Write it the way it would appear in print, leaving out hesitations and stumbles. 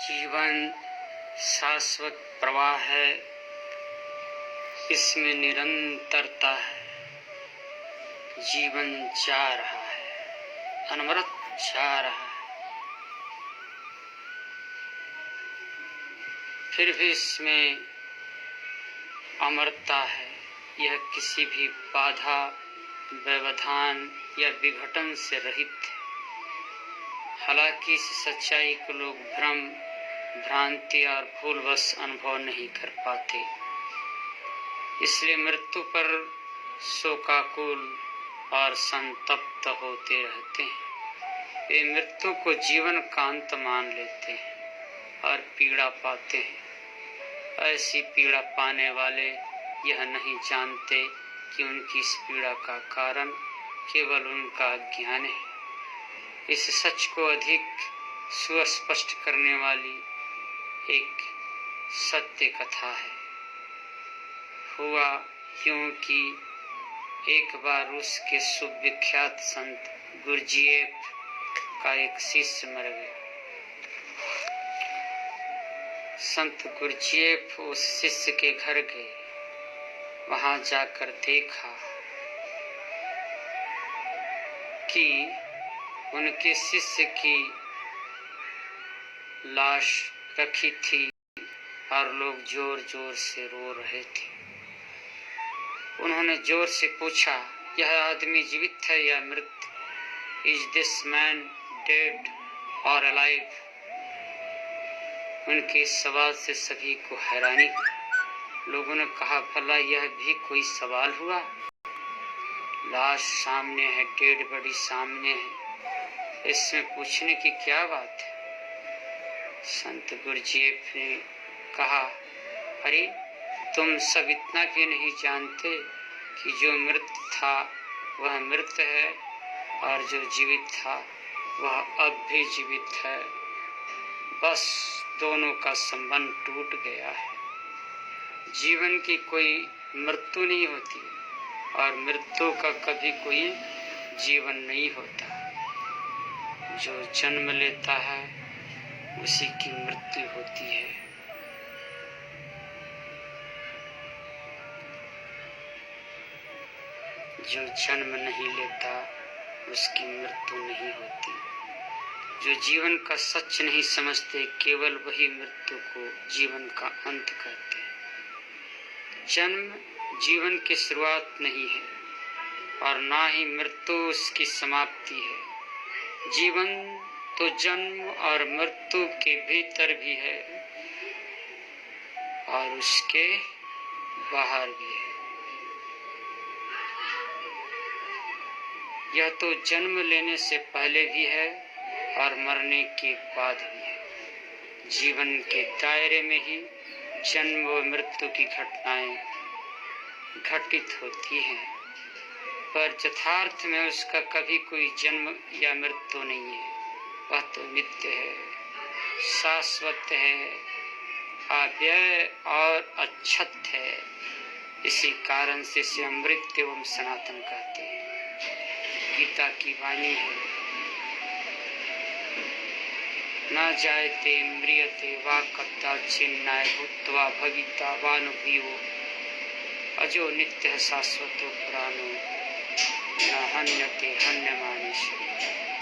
जीवन शाश्वत प्रवाह है, इसमें निरंतरता है। जीवन जा रहा है, अनवरत जा रहा है, फिर भी इसमें अमरता है। यह किसी भी बाधा, व्यवधान या विघटन से रहित है। हालांकि इस सच्चाई को लोग भ्रम, भ्रांति और भूलवश अनुभव नहीं कर पाते, इसलिए मृत्यु पर शोकाकुल और संतप्त होते रहते हैं। वे मृत्यु को जीवन का अंत मान लेते हैं और पीड़ा पाते हैं। ऐसी पीड़ा पाने वाले यह नहीं जानते कि उनकी इस पीड़ा का कारण केवल उनका अज्ञान है। इस सच को अधिक सुस्पष्ट करने वाली एक सत्य कथा है। हुआ यूं कि एक बार रूस के सुविख्यात संत गुरजिएफ का एक शिष्य मर गया। संत गुरजिएफ उस शिष्य के घर गए। वहां जाकर देखा कि उनके शिष्य की लाश रखी थी और लोग जोर जोर से रो रहे थे। उन्होंने जोर से पूछा, यह आदमी जीवित है या मृत? इज दिस मैन डेड और अलाइव? उनके सवाल से सभी को हैरानी हुई। लोगों ने कहा, भला यह भी कोई सवाल हुआ? लाश सामने है, डेड बॉडी सामने है, इसमें पूछने की क्या बात है? संत गुरजिएफ ने कहा, अरे तुम सब इतना भी नहीं जानते कि जो मृत था वह मृत है और जो जीवित था वह अब भी जीवित है। बस दोनों का संबंध टूट गया है। जीवन की कोई मृत्यु नहीं होती और मृत्यु का कभी कोई जीवन नहीं होता। जो जन्म लेता है उसी की मृत्यु होती है। जो जन्म नहीं लेता उसकी मृत्यु नहीं होती। जो जीवन का सच नहीं समझते, केवल वही मृत्यु को जीवन का अंत कहते हैं। जन्म जीवन की शुरुआत नहीं है और ना ही मृत्यु उसकी समाप्ति है। जीवन तो जन्म और मृत्यु के भीतर भी है और उसके बाहर भी है। यह तो जन्म लेने से पहले भी है और मरने के बाद भी है। जीवन के दायरे में ही जन्म व मृत्यु की घटनाएं घटित होती हैं, पर यथार्थ में उसका कभी कोई जन्म या मृत्यु नहीं है। वह तो नित्य है, शाश्वत है, अव्यय और अक्षत है। इसी कारण से इसे अमृत एवं सनातन कहते हैं। गीता की वाणी है, न जायते म्रियते वा कदाचिन्नाय भूत्वा भविता वा नु भूयो अजो नित्यः शाश्वतो पुराणो न हन्यते हन्यमाने शरीरे।